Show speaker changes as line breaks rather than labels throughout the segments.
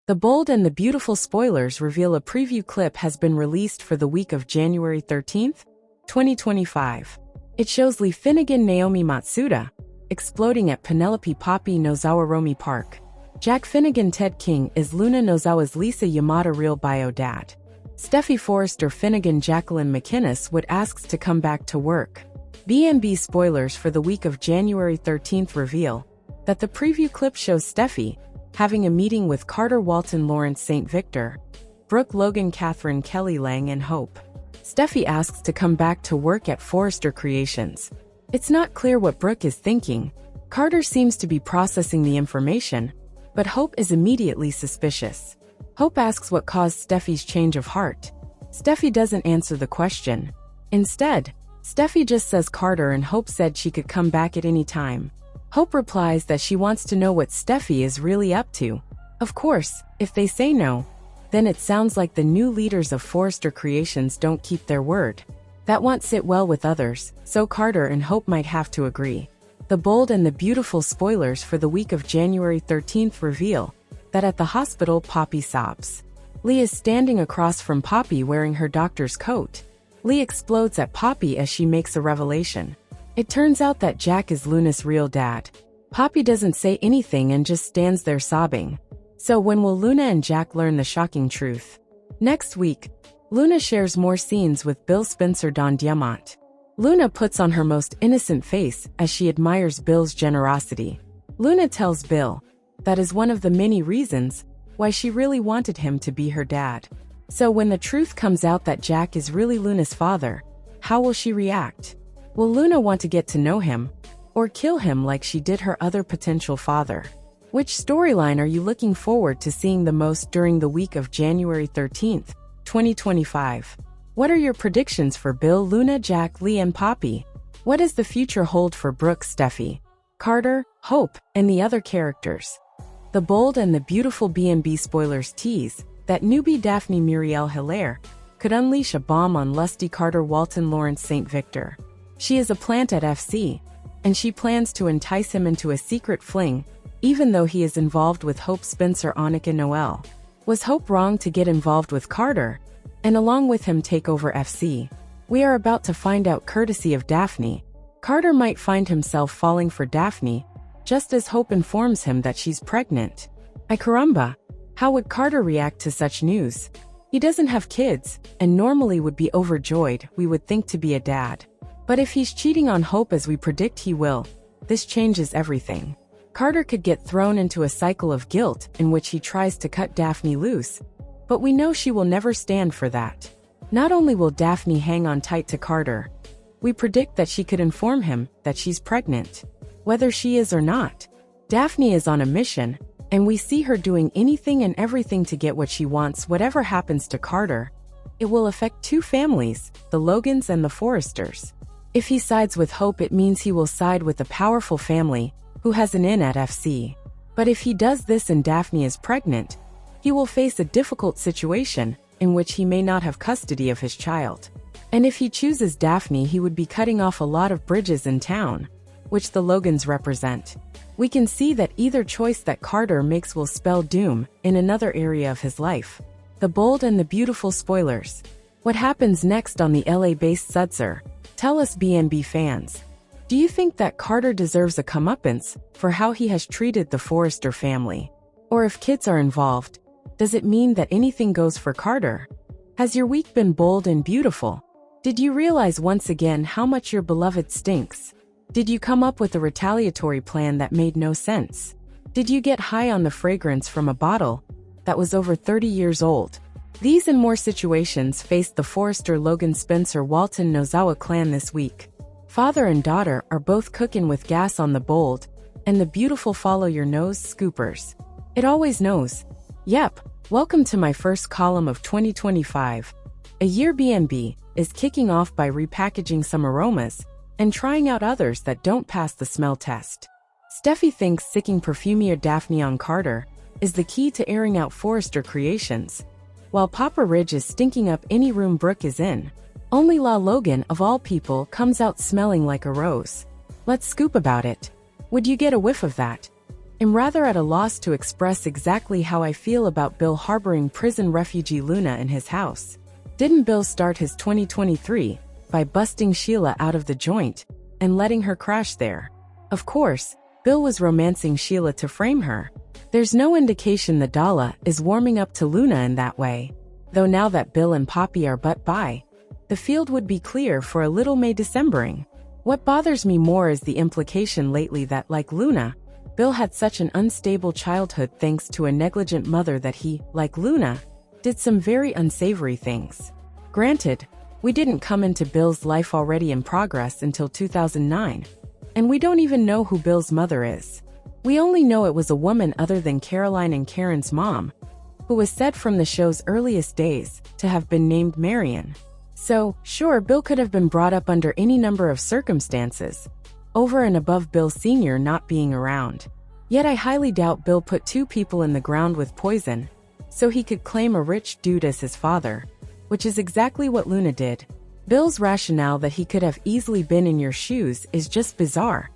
The bold and the beautiful spoilers reveal a preview clip has been released for the week of January 13th, 2025. It shows Lee Finnegan Naomi Matsuda exploding at Penelope Poppy Nozawa Romi Park. Jack Finnegan Ted King is Luna Nozawa's Lisa Yamada real bio dad. Steffi Forrester Finnegan Jacqueline McInnes would asks to come back to work. B&B spoilers for the week of January 13th reveal that the preview clip shows Steffi having a meeting with Carter Walton Lawrence St. Victor, Brooke Logan Catherine Kelly Lang and Hope. Steffi asks to come back to work at Forrester Creations. It's not clear what Brooke is thinking. Carter seems to be processing the information, but Hope is immediately suspicious. Hope asks what caused Steffi's change of heart. Steffi doesn't answer the question. Instead, Steffi just says Carter and Hope said she could come back at any time. Hope replies that she wants to know what Steffi is really up to. Of course, if they say no, then it sounds like the new leaders of Forrester Creations don't keep their word. That won't sit well with others, so Carter and Hope might have to agree. The bold and the beautiful spoilers for the week of January 13th reveal that at the hospital Poppy sobs. Lee is standing across from Poppy wearing her doctor's coat. Lee explodes at Poppy as she makes a revelation. It turns out that Jack is Luna's real dad. Poppy doesn't say anything and just stands there sobbing. So when will Luna and Jack learn the shocking truth? Next week, Luna shares more scenes with Bill Spencer Don Diamant. Luna puts on her most innocent face as she admires Bill's generosity. Luna tells Bill that is one of the many reasons why she really wanted him to be her dad. So when the truth comes out that Jack is really Luna's father, how will she react? Will Luna want to get to know him, or kill him like she did her other potential father? Which storyline are you looking forward to seeing the most during the week of January 13th, 2025? What are your predictions for Bill, Luna, Jack, Lee, and Poppy? What does the future hold for Brooke, Steffi, Carter, Hope, and the other characters? The bold and the beautiful B&B spoilers tease that newbie Daphne Muriel Hilaire could unleash a bomb on lusty Carter Walton Lawrence St. Victor. She is a plant at FC, and she plans to entice him into a secret fling, even though he is involved with Hope Spencer Annika Noel. Was Hope wrong to get involved with Carter, and along with him take over FC? We are about to find out courtesy of Daphne. Carter might find himself falling for Daphne, just as Hope informs him that she's pregnant. Ay caramba! How would Carter react to such news? He doesn't have kids, and normally would be overjoyed, we would think, to be a dad. But if he's cheating on Hope as we predict he will, this changes everything. Carter could get thrown into a cycle of guilt in which he tries to cut Daphne loose, but we know she will never stand for that. Not only will Daphne hang on tight to Carter, we predict that she could inform him that she's pregnant. Whether she is or not, Daphne is on a mission, and we see her doing anything and everything to get what she wants. Whatever happens to Carter, it will affect two families, the Logans and the Forresters. If he sides with Hope, it means he will side with a powerful family who has an in at FC. But if he does this and Daphne is pregnant, he will face a difficult situation in which he may not have custody of his child. And if he chooses Daphne, he would be cutting off a lot of bridges in town, which the Logans represent. We can see that either choice that Carter makes will spell doom in another area of his life. The bold and the beautiful spoilers. What happens next on the LA-based Sudzer? Tell us, B&B fans. Do you think that Carter deserves a comeuppance for how he has treated the Forrester family? Or if kids are involved, does it mean that anything goes for Carter? Has your week been bold and beautiful? Did you realize once again how much your beloved stinks? Did you come up with a retaliatory plan that made no sense? Did you get high on the fragrance from a bottle that was over 30 years old? These and more situations faced the Forrester Logan Spencer Walton Nozawa clan this week. Father and daughter are both cooking with gas on the bold and the beautiful follow your nose scoopers. It always knows. Yep, welcome to my first column of 2025. A year B&B is kicking off by repackaging some aromas and trying out others that don't pass the smell test. Steffi thinks sicking Perfumia Daphne on Carter is the key to airing out Forrester Creations, while Papa Ridge is stinking up any room Brooke is in. Only La Logan, of all people, comes out smelling like a rose. Let's scoop about it. Would you get a whiff of that? I'm rather at a loss to express exactly how I feel about Bill harboring prison refugee Luna in his house. Didn't Bill start his 2023 by busting Sheila out of the joint and letting her crash there? Of course, Bill was romancing Sheila to frame her. There's no indication that Dalla is warming up to Luna in that way. Though now that Bill and Poppy are by, the field would be clear for a little May Decembering. What bothers me more is the implication lately that, like Luna, Bill had such an unstable childhood thanks to a negligent mother that he, like Luna, did some very unsavory things. Granted, we didn't come into Bill's life already in progress until 2009, and we don't even know who Bill's mother is. We only know it was a woman other than Caroline and Karen's mom, who was said from the show's earliest days to have been named Marion. So, sure, Bill could have been brought up under any number of circumstances, over and above Bill Sr. not being around. Yet I highly doubt Bill put two people in the ground with poison, so he could claim a rich dude as his father, which is exactly what Luna did. Bill's rationale that he could have easily been in your shoes is just bizarre,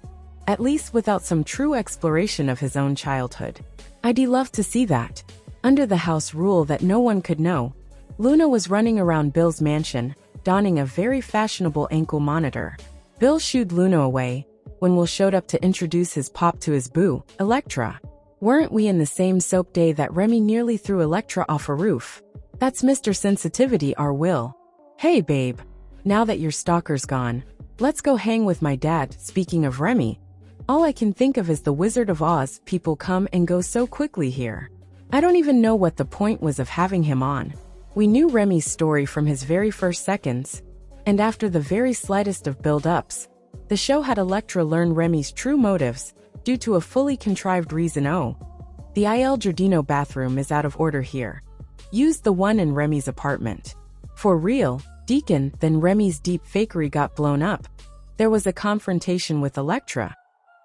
at least without some true exploration of his own childhood. I'd love to see that. Under the house rule that no one could know, Luna was running around Bill's mansion, donning a very fashionable ankle monitor. Bill shooed Luna away when Will showed up to introduce his pop to his boo, Electra. Weren't we in the same soap day that Remy nearly threw Electra off a roof? That's Mr. Sensitivity, our Will. Hey babe, now that your stalker's gone, let's go hang with my dad. Speaking of Remy, all I can think of is the Wizard of Oz. People come and go so quickly here. I don't even know what the point was of having him on. We knew Remy's story from his very first seconds, and after the very slightest of build-ups, the show had Electra learn Remy's true motives, due to a fully contrived reason. Oh, the Il Giardino bathroom is out of order here. Use the one in Remy's apartment. For real, Deacon. Then Remy's deep fakery got blown up. There was a confrontation with Electra.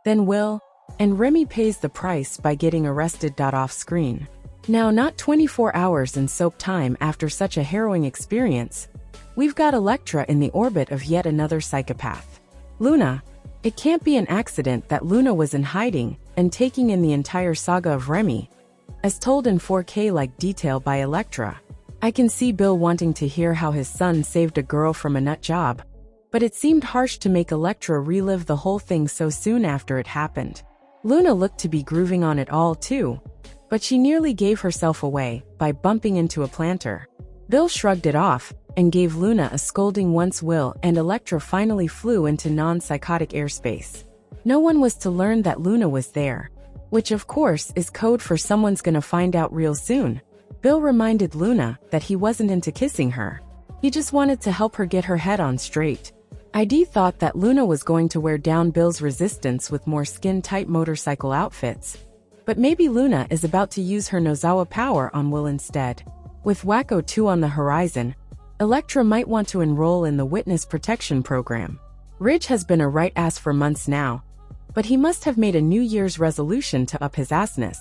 Then Will and Remy pays the price by getting arrested. Off screen. Now, not 24 hours in soap time after such a harrowing experience, we've got Electra in the orbit of yet another psychopath. Luna. It can't be an accident that Luna was in hiding and taking in the entire saga of Remy, as told in 4K-like detail by Electra. I can see Bill wanting to hear how his son saved a girl from a nut job, but it seemed harsh to make Electra relive the whole thing so soon after it happened. Luna looked to be grooving on it all too, but she nearly gave herself away by bumping into a planter. Bill shrugged it off and gave Luna a scolding once Will and Electra finally flew into non-psychotic airspace. No one was to learn that Luna was there, which of course is code for someone's gonna find out real soon. Bill reminded Luna that he wasn't into kissing her. He just wanted to help her get her head on straight. ID thought that Luna was going to wear down Bill's resistance with more skin-tight motorcycle outfits. But maybe Luna is about to use her Nozawa power on Will instead. With Wacko 2 on the horizon, Electra might want to enroll in the Witness Protection Program. Ridge has been a right ass for months now, but he must have made a New Year's resolution to up his assness,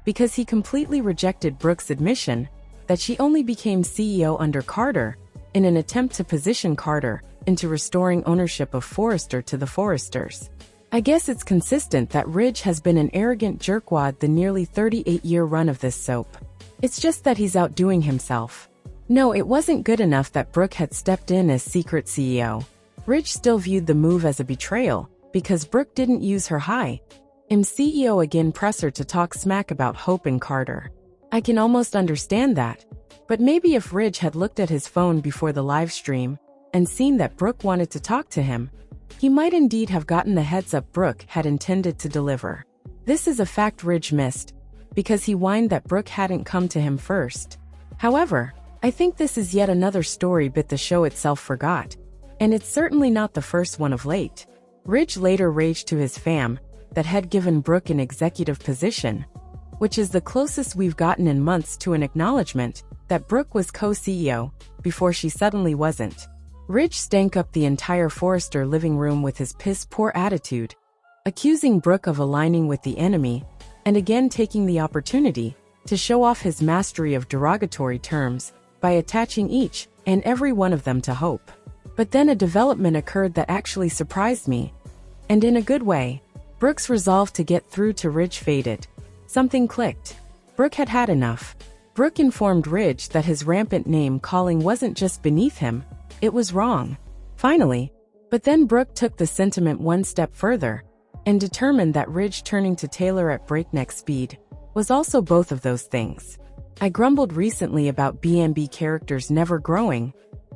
because he completely rejected Brooke's admission that she only became CEO under Carter in an attempt to position Carter into restoring ownership of Forrester to the Forresters. I guess it's consistent that Ridge has been an arrogant jerkwad the nearly 38-year run of this soap. It's just that he's outdoing himself. No, it wasn't good enough that Brooke had stepped in as secret CEO. Ridge still viewed the move as a betrayal, because Brooke didn't use her high-im CEO again presser to talk smack about Hope and Carter. I can almost understand that, but maybe if Ridge had looked at his phone before the live stream and seen that Brooke wanted to talk to him, he might indeed have gotten the heads up Brooke had intended to deliver. This is a fact Ridge missed, because he whined that Brooke hadn't come to him first. However, I think this is yet another story bit the show itself forgot, and it's certainly not the first one of late. Ridge later raged to his fam that had given Brooke an executive position, which is the closest we've gotten in months to an acknowledgement that Brooke was co-CEO before she suddenly wasn't. Ridge stank up the entire Forrester living room with his piss-poor attitude, accusing Brooke of aligning with the enemy, and again taking the opportunity to show off his mastery of derogatory terms by attaching each and every one of them to Hope. But then a development occurred that actually surprised me, and in a good way. Brooke's resolve to get through to Ridge faded. Something clicked. Brooke had had enough. Brooke informed Ridge that his rampant name-calling wasn't just beneath him, it was wrong. Finally. But then Brooke took the sentiment one step further and determined that Ridge turning to Taylor at breakneck speed was also both of those things. I grumbled recently about B&B characters never growing,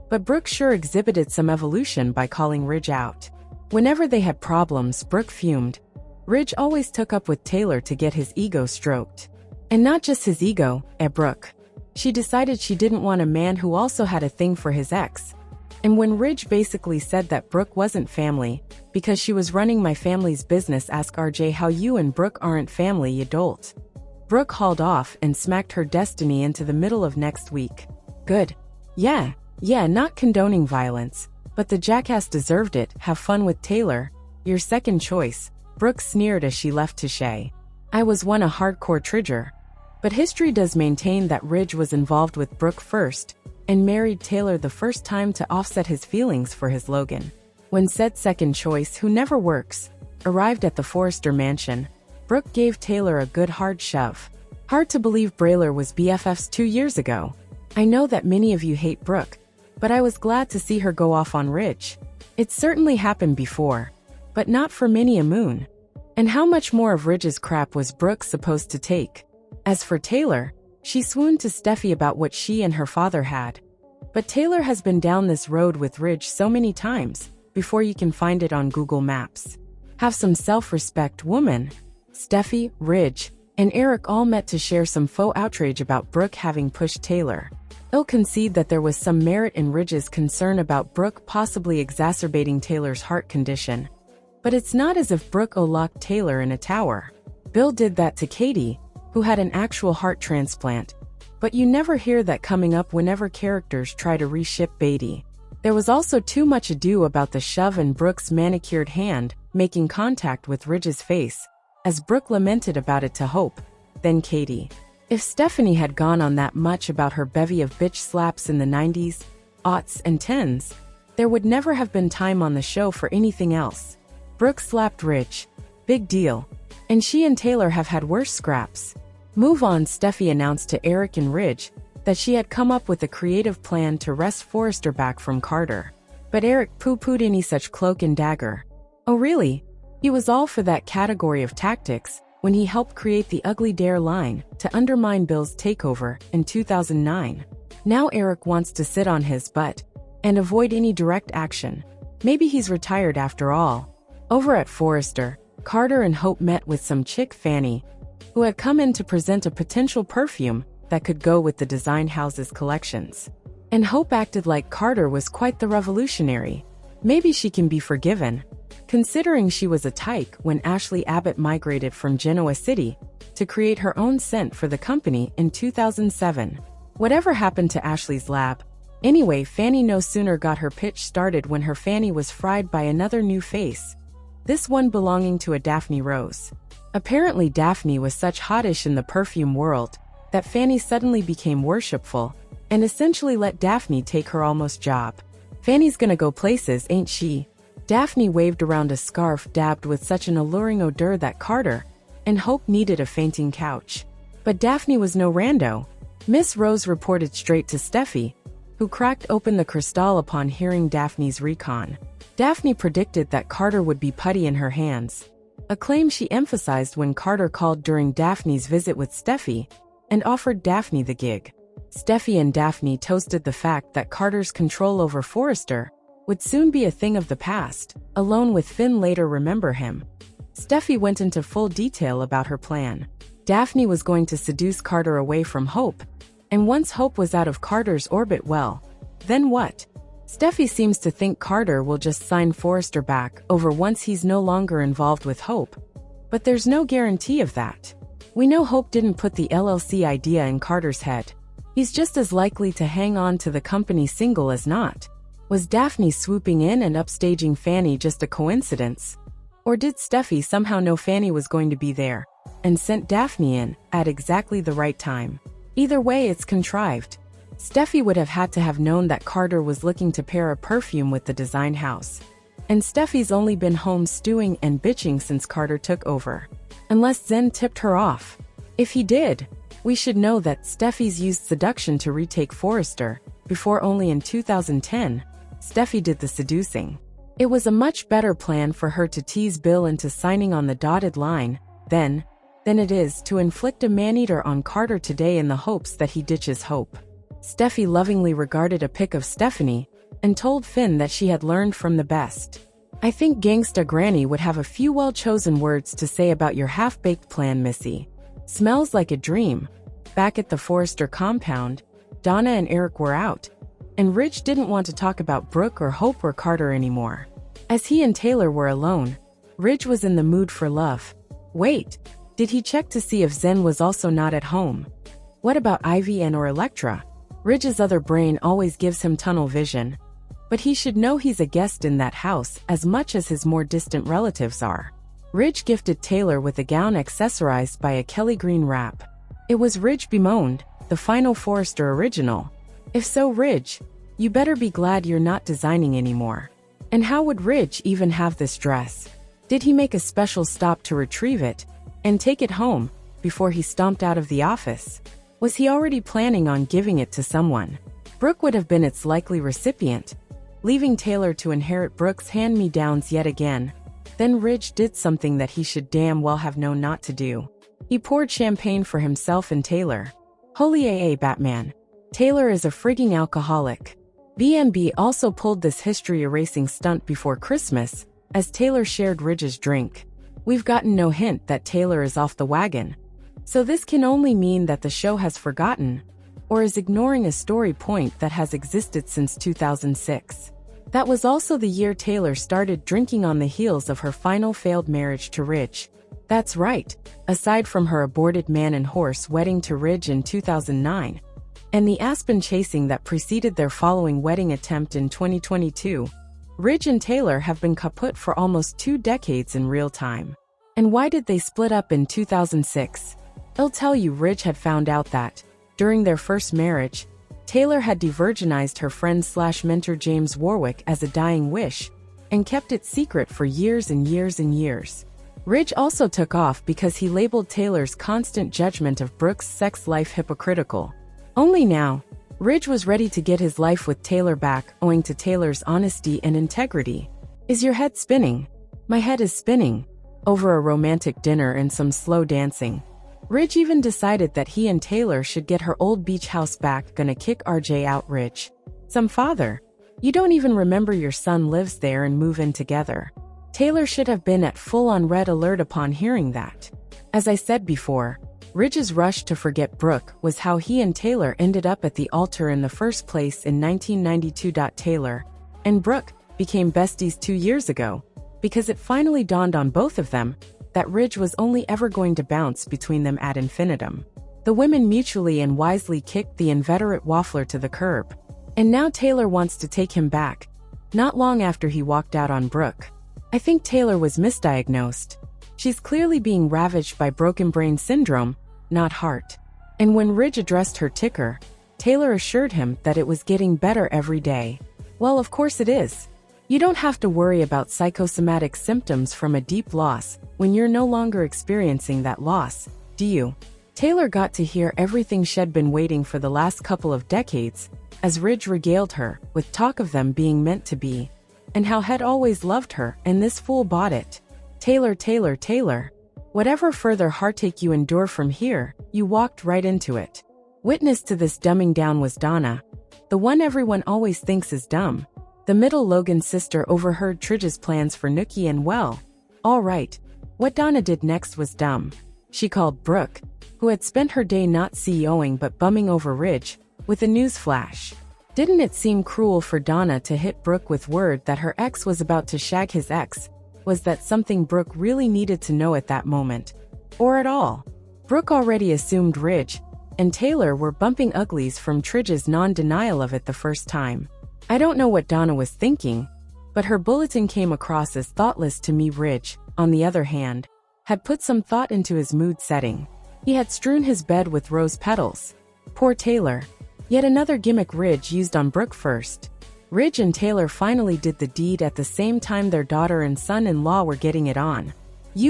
but Brooke sure exhibited some evolution by calling Ridge out. Whenever they had problems, Brooke fumed. Ridge always took up with Taylor to get his ego stroked. And not just his ego, Brooke. She decided she didn't want a man who also had a thing for his ex. And when Ridge basically said that Brooke wasn't family, because she was running my family's business, ask RJ how you and Brooke aren't family, you dolt. Brooke hauled off and smacked her destiny into the middle of next week. Good. Yeah, not condoning violence, but the jackass deserved it. Have fun with Taylor, your second choice, Brooke sneered as she left to Shay. I was one a hardcore Tridger. But history does maintain that Ridge was involved with Brooke first, and married Taylor the first time to offset his feelings for his Logan. When said second choice, who never works, arrived at the Forrester mansion, Brooke gave Taylor a good hard shove. Hard to believe Brayler was BFFs 2 years ago. I know that many of you hate Brooke, but I was glad to see her go off on Ridge. It certainly happened before, but not for many a moon. And how much more of Ridge's crap was Brooke supposed to take? As for Taylor, she swooned to Steffi about what she and her father had. But Taylor has been down this road with Ridge so many times, before you can find it on Google Maps. Have some self-respect, woman. Steffi, Ridge, and Eric all met to share some faux outrage about Brooke having pushed Taylor. They'll concede that there was some merit in Ridge's concern about Brooke possibly exacerbating Taylor's heart condition. But it's not as if Brooke locked Taylor in a tower. Bill did that to Katie, who had an actual heart transplant. But you never hear that coming up whenever characters try to reship Beatty. There was also too much ado about the shove and Brooke's manicured hand making contact with Ridge's face, as Brooke lamented about it to Hope, then Katie. If Stephanie had gone on that much about her bevy of bitch slaps in the 90s, aughts, and 10s, there would never have been time on the show for anything else. Brooke slapped Ridge. Big deal. And she and Taylor have had worse scraps. Move on. Steffi announced to Eric and Ridge that she had come up with a creative plan to wrest Forrester back from Carter. But Eric poo-pooed any such cloak and dagger. Oh really? He was all for that category of tactics when he helped create the Ugly Dare line to undermine Bill's takeover in 2009. Now Eric wants to sit on his butt and avoid any direct action. Maybe he's retired after all. Over at Forrester, Carter and Hope met with some chick Fanny, who had come in to present a potential perfume that could go with the design house's collections. And Hope acted like Carter was quite the revolutionary. Maybe she can be forgiven, considering she was a tyke when Ashley Abbott migrated from Genoa City to create her own scent for the company in 2007. Whatever happened to Ashley's lab? Anyway, Fanny no sooner got her pitch started when her fanny was fried by another new face. This one belonging to a Daphne Rose. Apparently Daphne was such hottish in the perfume world that Fanny suddenly became worshipful and essentially let Daphne take her almost job. Fanny's gonna go places, ain't she? Daphne waved around a scarf dabbed with such an alluring odor that Carter and Hope needed a fainting couch. But Daphne was no rando. Miss Rose reported straight to Steffi, who cracked open the crystal upon hearing Daphne's recon. Daphne predicted that Carter would be putty in her hands, a claim she emphasized when Carter called during Daphne's visit with Steffi and offered Daphne the gig. Steffi and Daphne toasted the fact that Carter's control over Forrester would soon be a thing of the past, alone with Finn later remember him. Steffi went into full detail about her plan. Daphne was going to seduce Carter away from Hope, and once Hope was out of Carter's orbit, well, then what? Steffi seems to think Carter will just sign Forrester back over once he's no longer involved with Hope. But there's no guarantee of that. We know Hope didn't put the LLC idea in Carter's head. He's just as likely to hang on to the company single as not. Was Daphne swooping in and upstaging Fanny just a coincidence? Or did Steffi somehow know Fanny was going to be there and sent Daphne in at exactly the right time? Either way, it's contrived. Steffi would have had to have known that Carter was looking to pair a perfume with the design house. And Steffi's only been home stewing and bitching since Carter took over. Unless Zen tipped her off. If he did, we should know that Steffi's used seduction to retake Forrester, before only in 2010, Steffi did the seducing. It was a much better plan for her to tease Bill into signing on the dotted line, than it is to inflict a man-eater on Carter today in the hopes that he ditches hope. Steffi lovingly regarded a pic of Stephanie, and told Finn that she had learned from the best. I think Gangsta Granny would have a few well-chosen words to say about your half-baked plan, Missy. Smells like a dream. Back at the Forrester compound, Donna and Eric were out, and Ridge didn't want to talk about Brooke or Hope or Carter anymore. As he and Taylor were alone, Ridge was in the mood for love. Wait, did he check to see if Zen was also not at home? What about Ivy and or Electra? Ridge's other brain always gives him tunnel vision. But he should know he's a guest in that house as much as his more distant relatives are. Ridge gifted Taylor with a gown accessorized by a Kelly Green wrap. It was Ridge bemoaned, the final Forrester original. If so, Ridge, you better be glad you're not designing anymore. And how would Ridge even have this dress? Did he make a special stop to retrieve it and take it home before he stomped out of the office? Was he already planning on giving it to someone? Brooke would have been its likely recipient, leaving Taylor to inherit Brooke's hand-me-downs yet again. Then Ridge did something that he should damn well have known not to do. He poured champagne for himself and Taylor. Holy AA Batman. Taylor is a frigging alcoholic. B&B also pulled this history-erasing stunt before Christmas, as Taylor shared Ridge's drink. We've gotten no hint that Taylor is off the wagon. So this can only mean that the show has forgotten, or is ignoring a story point that has existed since 2006. That was also the year Taylor started drinking on the heels of her final failed marriage to Ridge. That's right, aside from her aborted man and horse wedding to Ridge in 2009, and the aspen chasing that preceded their following wedding attempt in 2022, Ridge and Taylor have been kaput for almost 2 decades in real time. And why did they split up in 2006? I'll tell you, Ridge had found out that, during their first marriage, Taylor had de-virginized her friend/mentor James Warwick as a dying wish, and kept it secret for years and years and years. Ridge also took off because he labeled Taylor's constant judgment of Brooke's sex life hypocritical. Only now, Ridge was ready to get his life with Taylor back owing to Taylor's honesty and integrity. Is your head spinning? My head is spinning. Over a romantic dinner and some slow dancing, Ridge even decided that he and Taylor should get her old beach house back. Gonna kick RJ out, Ridge. Some father. You don't even remember your son lives there and move in together. Taylor should have been at full-on red alert upon hearing that. As I said before, Ridge's rush to forget Brooke was how he and Taylor ended up at the altar in the first place in 1992. Taylor and Brooke became besties 2 years ago, because it finally dawned on both of them that Ridge was only ever going to bounce between them ad infinitum. The women mutually and wisely kicked the inveterate waffler to the curb. And now Taylor wants to take him back, not long after he walked out on Brooke. I think Taylor was misdiagnosed. She's clearly being ravaged by broken brain syndrome, not heart. And when Ridge addressed her ticker, Taylor assured him that it was getting better every day. Well, of course it is. You don't have to worry about psychosomatic symptoms from a deep loss when you're no longer experiencing that loss, do you? Taylor got to hear everything she'd been waiting for the last couple of decades, as Ridge regaled her with talk of them being meant to be, and how he'd always loved her, and this fool bought it. Taylor, Taylor, Taylor. Whatever further heartache you endure from here, you walked right into it. Witness to this dumbing down was Donna, the one everyone always thinks is dumb. The middle Logan sister overheard Tridge's plans for Nookie and well, all right, what Donna did next was dumb. She called Brooke, who had spent her day not CEOing but bumming over Ridge, with a news flash. Didn't it seem cruel for Donna to hit Brooke with word that her ex was about to shag his ex? Was that something Brooke really needed to know at that moment? Or at all? Brooke already assumed Ridge and Taylor were bumping uglies from Tridge's non-denial of it the first time. I don't know what Donna was thinking, but her bulletin came across as thoughtless to me. Ridge, on the other hand, had put some thought into his mood setting. He had strewn his bed with rose petals. Poor Taylor. Yet another gimmick Ridge used on Brooke first. Ridge and Taylor finally did the deed at the same time their daughter and son-in-law were getting it on.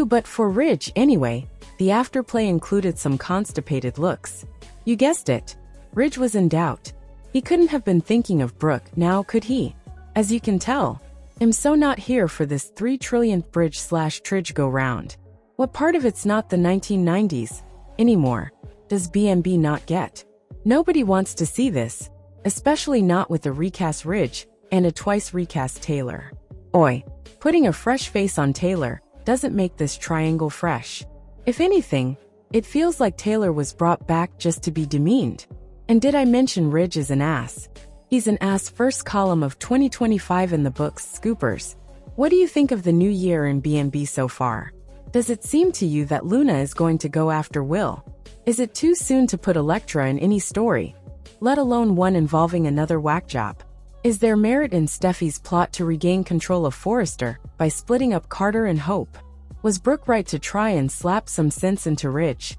But for Ridge anyway, the afterplay included some constipated looks. You guessed it. Ridge was in doubt. He couldn't have been thinking of Brooke, now could he? As you can tell, I'm so not here for this 3 trillionth bridge/Tridge go-round. What part of it's not the 1990s anymore does B&B not get? Nobody wants to see this, especially not with a recast Ridge and a twice recast Taylor. Putting a fresh face on Taylor doesn't make this triangle fresh. If anything, it feels like Taylor was brought back just to be demeaned. And did I mention Ridge is an ass? He's an ass. First column of 2025 in the books. Scoopers. What do you think of the new year in B&B so far? Does it seem to you that Luna is going to go after Will? Is it too soon to put Elektra in any story, let alone one involving another whack job? Is there merit in Steffi's plot to regain control of Forrester by splitting up Carter and Hope? Was Brooke right to try and slap some sense into Ridge?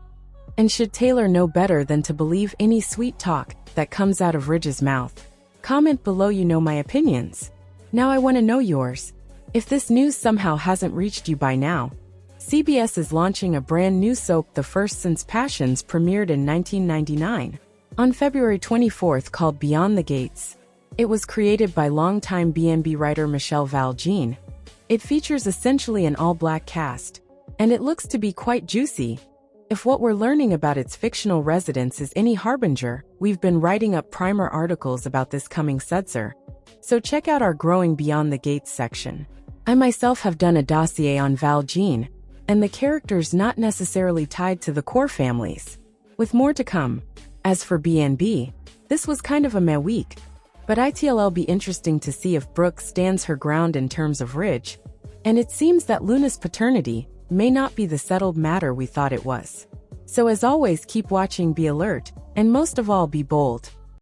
And should Taylor know better than to believe any sweet talk that comes out of Ridge's mouth? Comment below. You know my opinions. Now I want to know yours. If this news somehow hasn't reached you by now, CBS is launching a brand new soap, the first since Passions premiered in 1999, on February 24th, called Beyond the Gates. It was created by longtime B&B writer Michelle Valjean. It features essentially an all-black cast, and it looks to be quite juicy. If what we're learning about its fictional residents is any harbinger, we've been writing up primer articles about this coming sudsor. So check out our growing Beyond the Gates section. I myself have done a dossier on Valjean, and the characters not necessarily tied to the core families, with more to come. As for B&B, this was kind of a meh week, but it'll be interesting to see if Brooke stands her ground in terms of Ridge, and it seems that Luna's paternity may not be the settled matter we thought it was. So as always, keep watching, be alert, and most of all, be bold.